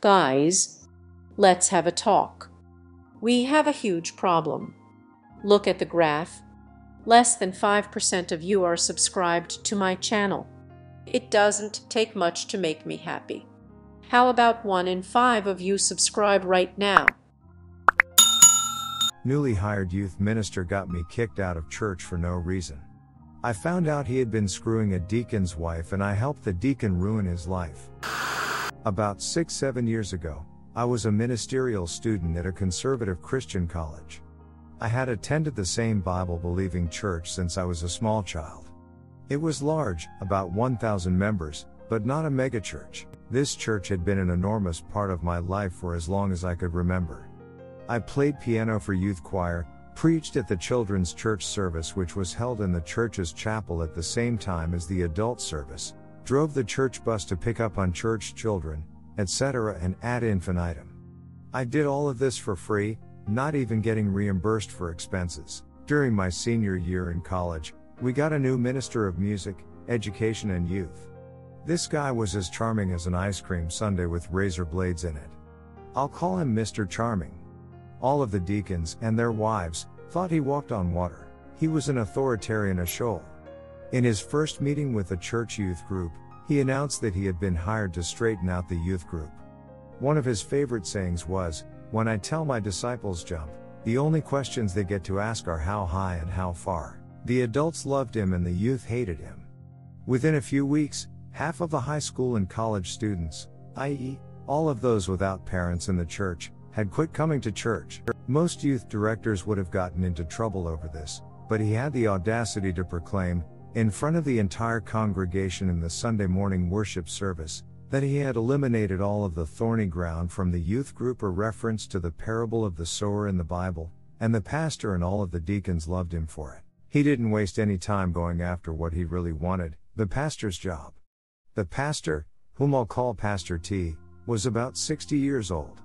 Guys, let's have a talk. We have a huge problem. Look at the graph. Less than 5% of you are subscribed to my channel. It doesn't take much to make me happy. How about 1 in 5 of you subscribe right now? Newly hired youth minister got me kicked out of church for no reason. I found out he had been screwing a deacon's wife and I helped the deacon ruin his life. About 6-7 years ago, I was a ministerial student at a conservative Christian college. I had attended the same Bible-believing church since I was a small child. It was large, about 1,000 members, but not a megachurch. This church had been an enormous part of my life for as long as I could remember. I played piano for youth choir, preached at the children's church service which was held in the church's chapel at the same time as the adult service, drove the church bus to pick up unchurched children, etc. and ad infinitum. I did all of this for free, not even getting reimbursed for expenses. During my senior year in college, we got a new minister of music, education and youth. This guy was as charming as an ice cream sundae with razor blades in it. I'll call him Mr. Charming. All of the deacons and their wives thought he walked on water. He was an authoritarian as shoal. In his first meeting with the church youth group, he announced that he had been hired to straighten out the youth group. One of his favorite sayings was, "When I tell my disciples jump, the only questions they get to ask are how high and how far." The adults loved him and the youth hated him. Within a few weeks, half of the high school and college students, i.e., all of those without parents in the church, had quit coming to church. Most youth directors would have gotten into trouble over this, but he had the audacity to proclaim, in front of the entire congregation in the Sunday morning worship service, that he had eliminated all of the thorny ground from the youth group, a reference to the parable of the sower in the Bible, and the pastor and all of the deacons loved him for it. He didn't waste any time going after what he really wanted, the pastor's job. The pastor, whom I'll call Pastor T, was about 60 years old.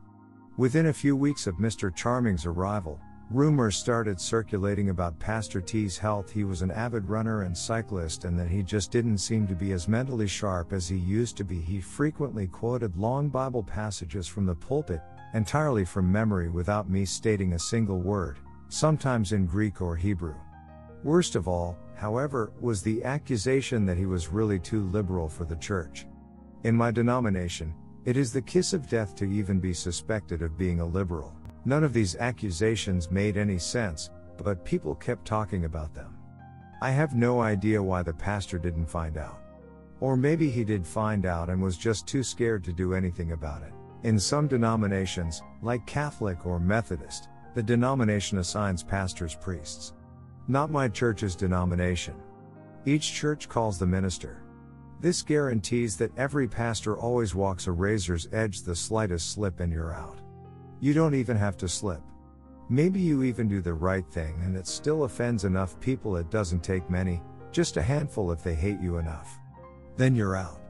Within a few weeks of Mr. Charming's arrival, rumors started circulating about Pastor T's health. He was an avid runner and cyclist and that he just didn't seem to be as mentally sharp as he used to be. He frequently quoted long Bible passages from the pulpit, entirely from memory without me stating a single word, sometimes in Greek or Hebrew. Worst of all, however, was the accusation that he was really too liberal for the church. In my denomination, it is the kiss of death to even be suspected of being a liberal. None of these accusations made any sense, but people kept talking about them. I have no idea why the pastor didn't find out. Or maybe he did find out and was just too scared to do anything about it. In some denominations, like Catholic or Methodist, the denomination assigns pastors priests. Not my church's denomination. Each church calls the minister. This guarantees that every pastor always walks a razor's edge. The slightest slip and you're out. You don't even have to slip. Maybe you even do the right thing and it still offends enough people. It doesn't take many, just a handful if they hate you enough. Then you're out.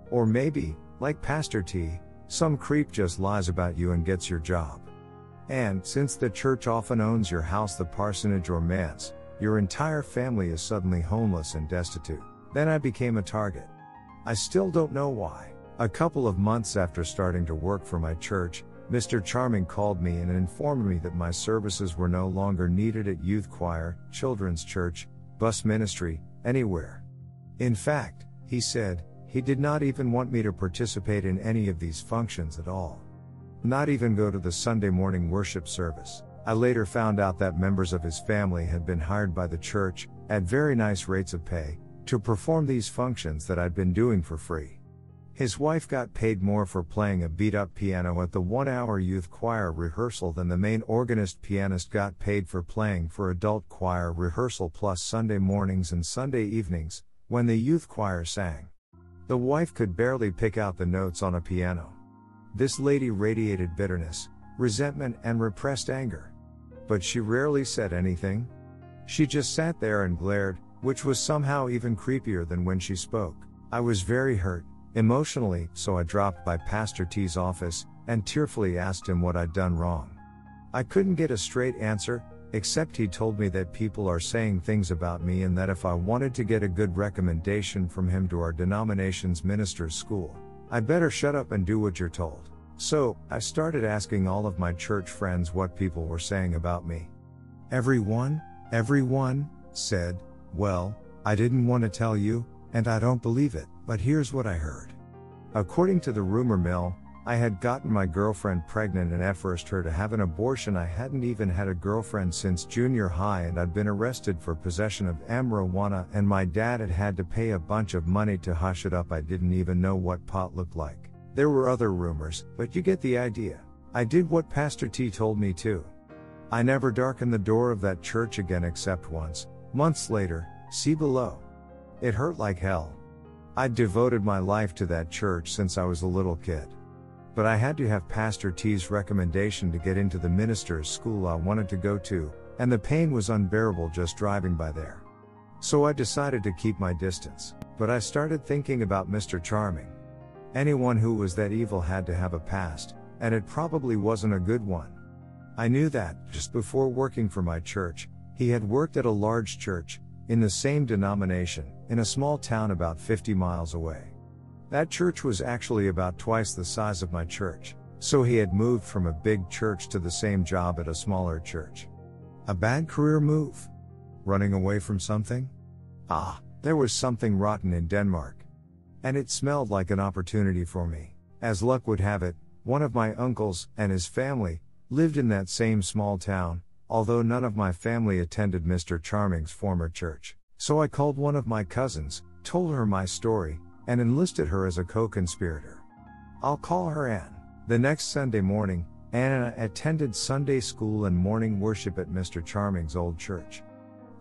Or maybe, like Pastor T, some creep just lies about you and gets your job. And, since the church often owns your house, the parsonage or manse, your entire family is suddenly homeless and destitute. Then I became a target. I still don't know why. A couple of months after starting to work for my church, Mr. Charming called me and informed me that my services were no longer needed at youth choir, children's church, bus ministry, anywhere. In fact, he said, he did not even want me to participate in any of these functions at all. Not even go to the Sunday morning worship service. I later found out that members of his family had been hired by the church, at very nice rates of pay, to perform these functions that I'd been doing for free. His wife got paid more for playing a beat-up piano at the 1-hour youth choir rehearsal than the main organist pianist got paid for playing for adult choir rehearsal plus Sunday mornings and Sunday evenings, when the youth choir sang. The wife could barely pick out the notes on a piano. This lady radiated bitterness, resentment and repressed anger. But she rarely said anything. She just sat there and glared, which was somehow even creepier than when she spoke. I was very hurt, emotionally, so I dropped by Pastor T's office, and tearfully asked him what I'd done wrong. I couldn't get a straight answer, except he told me that people are saying things about me and that if I wanted to get a good recommendation from him to our denomination's minister's school, I'd better shut up and do what you're told. So, I started asking all of my church friends what people were saying about me. Everyone said, "Well, I didn't want to tell you, and I don't believe it, but here's what I heard." According to the rumor mill, I had gotten my girlfriend pregnant and forced her to have an abortion. I hadn't even had a girlfriend since junior high, and I'd been arrested for possession of marijuana, and my dad had had to pay a bunch of money to hush it up. I didn't even know what pot looked like. There were other rumors, but you get the idea. I did what Pastor T told me to. I never darkened the door of that church again except once, months later, see below. It hurt like hell. I'd devoted my life to that church since I was a little kid. But I had to have Pastor T's recommendation to get into the minister's school I wanted to go to, and the pain was unbearable just driving by there. So I decided to keep my distance. But I started thinking about Mr. Charming. Anyone who was that evil had to have a past, and it probably wasn't a good one. I knew that, just before working for my church, he had worked at a large church, in the same denomination, in a small town about 50 miles away. That church was actually about twice the size of my church, so he had moved from a big church to the same job at a smaller church. A bad career move? Running away from something? There was something rotten in Denmark. And it smelled like an opportunity for me. As luck would have it, one of my uncles and his family lived in that same small town, although none of my family attended Mr. Charming's former church. So I called one of my cousins, told her my story, and enlisted her as a co-conspirator. I'll call her Anne. The next Sunday morning, Anna attended Sunday school and morning worship at Mr. Charming's old church.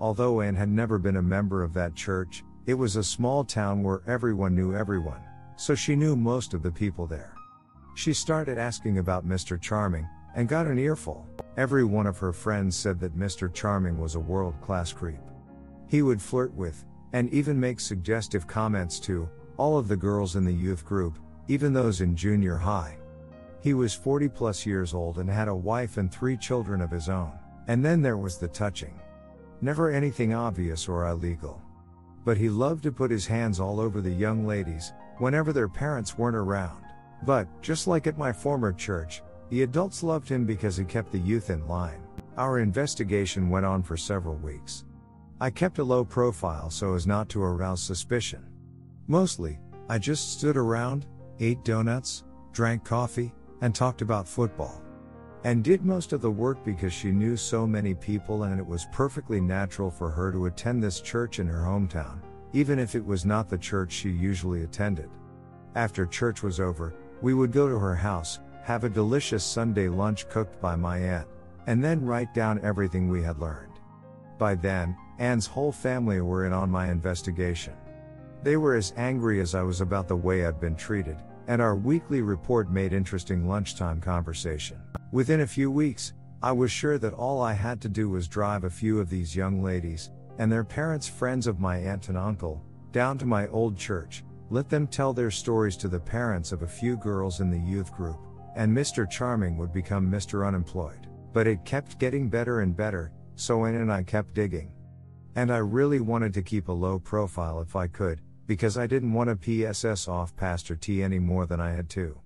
Although Anne had never been a member of that church, it was a small town where everyone knew everyone, so she knew most of the people there. She started asking about Mr. Charming, and got an earful. Every one of her friends said that Mr. Charming was a world-class creep. He would flirt with, and even make suggestive comments to, all of the girls in the youth group, even those in junior high. He was 40+ years old and had a wife and 3 children of his own. And then there was the touching. Never anything obvious or illegal. But he loved to put his hands all over the young ladies, whenever their parents weren't around. But, just like at my former church, the adults loved him because he kept the youth in line. Our investigation went on for several weeks. I kept a low profile so as not to arouse suspicion. Mostly, I just stood around, ate donuts, drank coffee, and talked about football. And did most of the work because she knew so many people, and it was perfectly natural for her to attend this church in her hometown, even if it was not the church she usually attended. After church was over, we would go to her house, have a delicious Sunday lunch cooked by my aunt, and then write down everything we had learned. By then, Anne's whole family were in on my investigation. They were as angry as I was about the way I'd been treated, and our weekly report made interesting lunchtime conversation. Within a few weeks, I was sure that all I had to do was drive a few of these young ladies, and their parents, friends of my aunt and uncle, down to my old church, let them tell their stories to the parents of a few girls in the youth group, and Mr. Charming would become Mr. Unemployed. But it kept getting better and better, so Anne and I kept digging. And I really wanted to keep a low profile if I could, because I didn't want to PSS off Pastor T any more than I had to.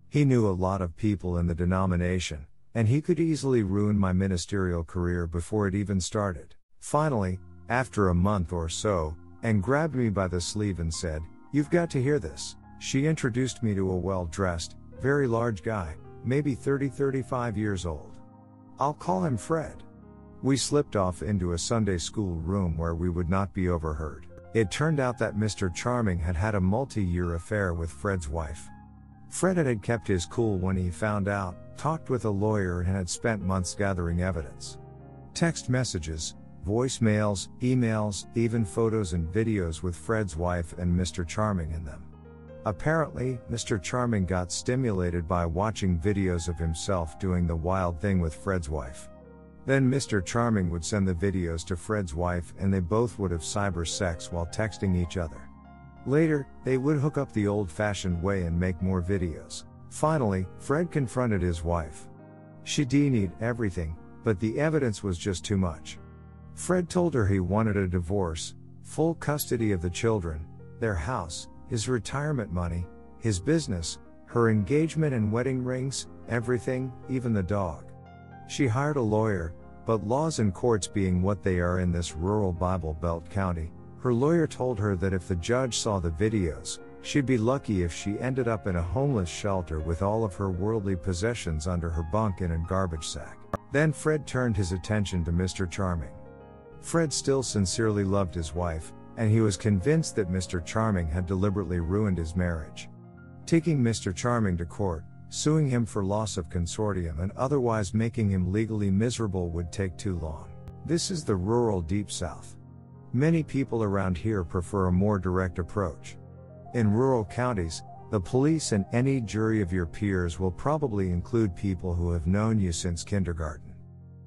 He knew a lot of people in the denomination, and he could easily ruin my ministerial career before it even started. Finally, after a month or so, Anne grabbed me by the sleeve and said, "You've got to hear this." She introduced me to a well-dressed, very large guy, maybe 35 years old. I'll call him Fred. We slipped off into a Sunday school room where we would not be overheard. It turned out that Mr. Charming had had a multi-year affair with Fred's wife. Fred had kept his cool when he found out, talked with a lawyer, and had spent months gathering evidence. Text messages, voicemails, emails, even photos and videos with Fred's wife and Mr. Charming in them. Apparently, Mr. Charming got stimulated by watching videos of himself doing the wild thing with Fred's wife. Then Mr. Charming would send the videos to Fred's wife, and they both would have cyber sex while texting each other. Later, they would hook up the old-fashioned way and make more videos. Finally, Fred confronted his wife. She denied everything, but the evidence was just too much. Fred told her he wanted a divorce, full custody of the children, their house, his retirement money, his business, Her engagement and wedding rings, everything, even the dog. She hired a lawyer, but laws and courts being what they are in this rural Bible Belt county, her lawyer told her that if the judge saw the videos, she'd be lucky if she ended up in a homeless shelter with all of her worldly possessions under her bunk in a garbage sack. Then Fred turned his attention to Mr. Charming. Fred still sincerely loved his wife, and he was convinced that Mr. Charming had deliberately ruined his marriage. Taking Mr. Charming to court, suing him for loss of consortium and otherwise making him legally miserable would take too long. This is the rural Deep South. Many people around here prefer a more direct approach. In rural counties, the police and any jury of your peers will probably include people who have known you since kindergarten.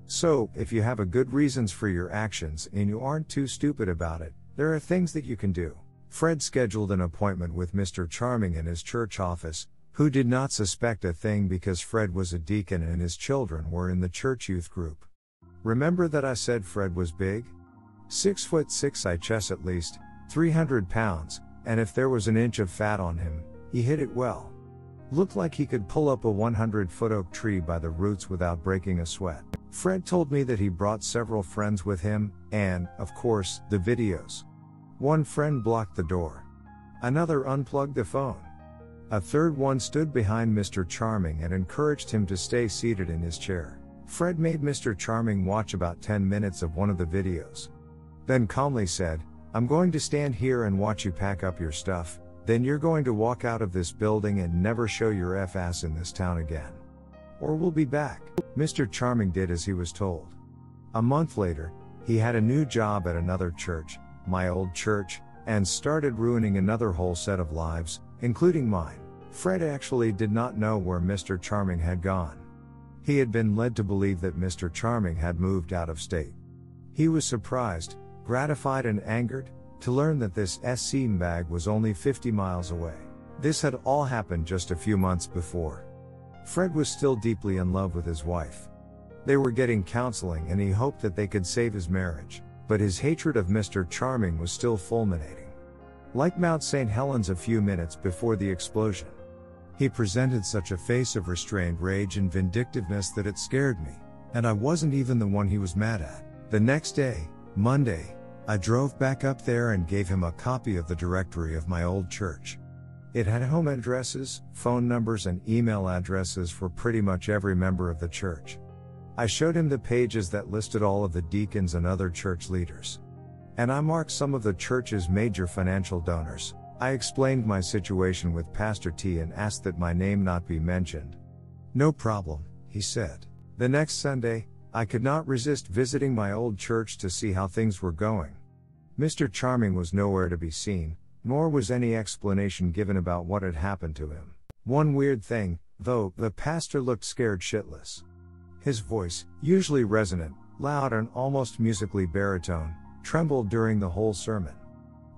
So, if you have a good reasons for your actions and you aren't too stupid about it, there are things that you can do. Fred scheduled an appointment with Mr. Charming in his church office, who did not suspect a thing because Fred was a deacon and his children were in the church youth group. Remember that I said Fred was big? 6'6" I chest at least, 300 pounds, and if there was an inch of fat on him, he hit it well. Looked like he could pull up a 100-foot oak tree by the roots without breaking a sweat. Fred told me that he brought several friends with him, and, of course, the videos. One friend blocked the door. Another unplugged the phone. A third one stood behind Mr. Charming and encouraged him to stay seated in his chair. Fred made Mr. Charming watch about 10 minutes of one of the videos. Then calmly said, "I'm going to stand here and watch you pack up your stuff, then you're going to walk out of this building and never show your F-ass in this town again. Or we'll be back." Mr. Charming did as he was told. A month later, he had a new job at another church, my old church, and started ruining another whole set of lives, including mine. Fred actually did not know where Mr. Charming had gone. He had been led to believe that Mr. Charming had moved out of state. He was surprised, gratified and angered, to learn that this SC bag was only 50 miles away. This had all happened just a few months before. Fred was still deeply in love with his wife. They were getting counseling and he hoped that they could save his marriage, but his hatred of Mr. Charming was still fulminating. Like Mount St. Helens a few minutes before the explosion. He presented such a face of restrained rage and vindictiveness that it scared me, and I wasn't even the one he was mad at. The next day, Monday, I drove back up there and gave him a copy of the directory of my old church. It had home addresses, phone numbers and email addresses for pretty much every member of the church. I showed him the pages that listed all of the deacons and other church leaders. And I marked some of the church's major financial donors. I explained my situation with Pastor T and asked that my name not be mentioned. "No problem," he said. The next Sunday, I could not resist visiting my old church to see how things were going. Mr. Charming was nowhere to be seen, nor was any explanation given about what had happened to him. One weird thing, though, the pastor looked scared shitless. His voice, usually resonant, loud and almost musically baritone, trembled during the whole sermon.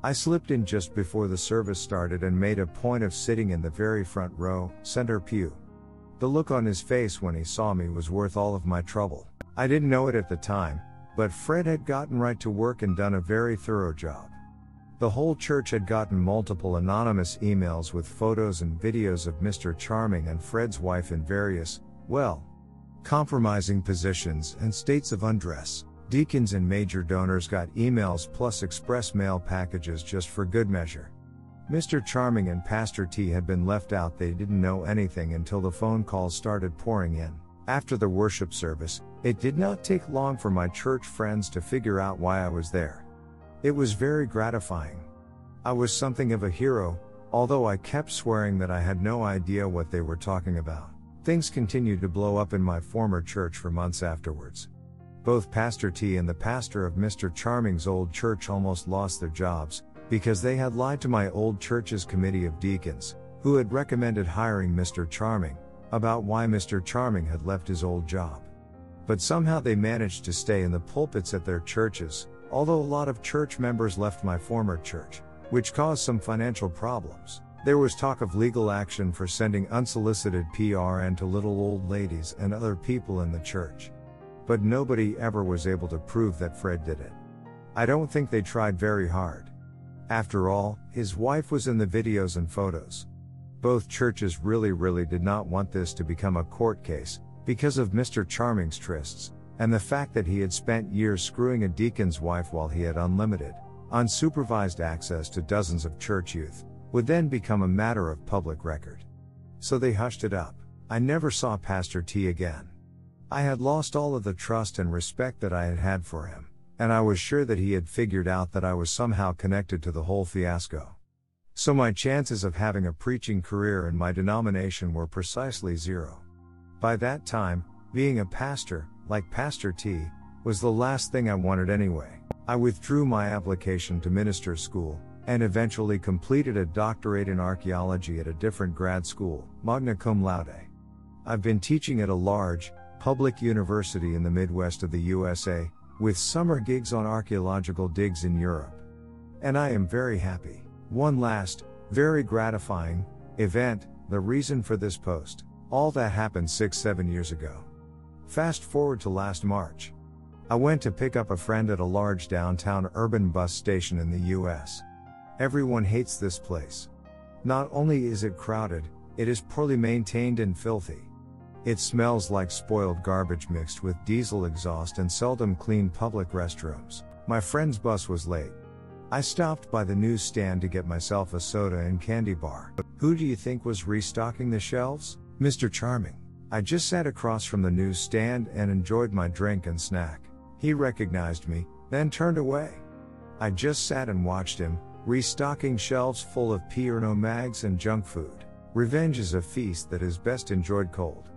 I slipped in just before the service started and made a point of sitting in the very front row, center pew. The look on his face when he saw me was worth all of my trouble. I didn't know it at the time, but Fred had gotten right to work and done a very thorough job. The whole church had gotten multiple anonymous emails with photos and videos of Mr. Charming and Fred's wife in various, well, compromising positions and states of undress. Deacons and major donors got emails plus express mail packages just for good measure. Mr. Charming and Pastor T had been left out. They didn't know anything until the phone calls started pouring in. After the worship service, it did not take long for my church friends to figure out why I was there. It was very gratifying. I was something of a hero, although I kept swearing that I had no idea what they were talking about. Things continued to blow up in my former church for months afterwards. Both Pastor T and the pastor of Mr. Charming's old church almost lost their jobs, because they had lied to my old church's committee of deacons, who had recommended hiring Mr. Charming, about why Mr. Charming had left his old job. But somehow they managed to stay in the pulpits at their churches, although a lot of church members left my former church, which caused some financial problems. There was talk of legal action for sending unsolicited PRN to little old ladies and other people in the church. But nobody ever was able to prove that Fred did it. I don't think they tried very hard. After all, his wife was in the videos and photos. both churches really did not want this to become a court case, because of Mr. Charming's trysts, and the fact that he had spent years screwing a deacon's wife while he had unlimited, unsupervised access to dozens of church youth, would then become a matter of public record. So they hushed it up. I never saw Pastor T again. I had lost all of the trust and respect that I had had for him, and I was sure that he had figured out that I was somehow connected to the whole fiasco. So my chances of having a preaching career in my denomination were precisely zero. By that time, being a pastor, like Pastor T, was the last thing I wanted anyway. I withdrew my application to minister school, and eventually completed a doctorate in archaeology at a different grad school, magna cum laude. I've been teaching at a large, public university in the Midwest of the USA, with summer gigs on archaeological digs in Europe. And I am very happy. One last, very gratifying, event, the reason for this post. All that happened 6-7 years ago. Fast forward to last March. I went to pick up a friend at a large downtown urban bus station in the US. Everyone hates this place. Not only is it crowded, it is poorly maintained and filthy. It smells like spoiled garbage mixed with diesel exhaust and seldom clean public restrooms. My friend's bus was late. I stopped by the newsstand to get myself a soda and candy bar. Who do you think was restocking the shelves? Mr. Charming. I just sat across from the newsstand and enjoyed my drink and snack. He recognized me, then turned away. I just sat and watched him, restocking shelves full of P or No mags and junk food. Revenge is a feast that is best enjoyed cold.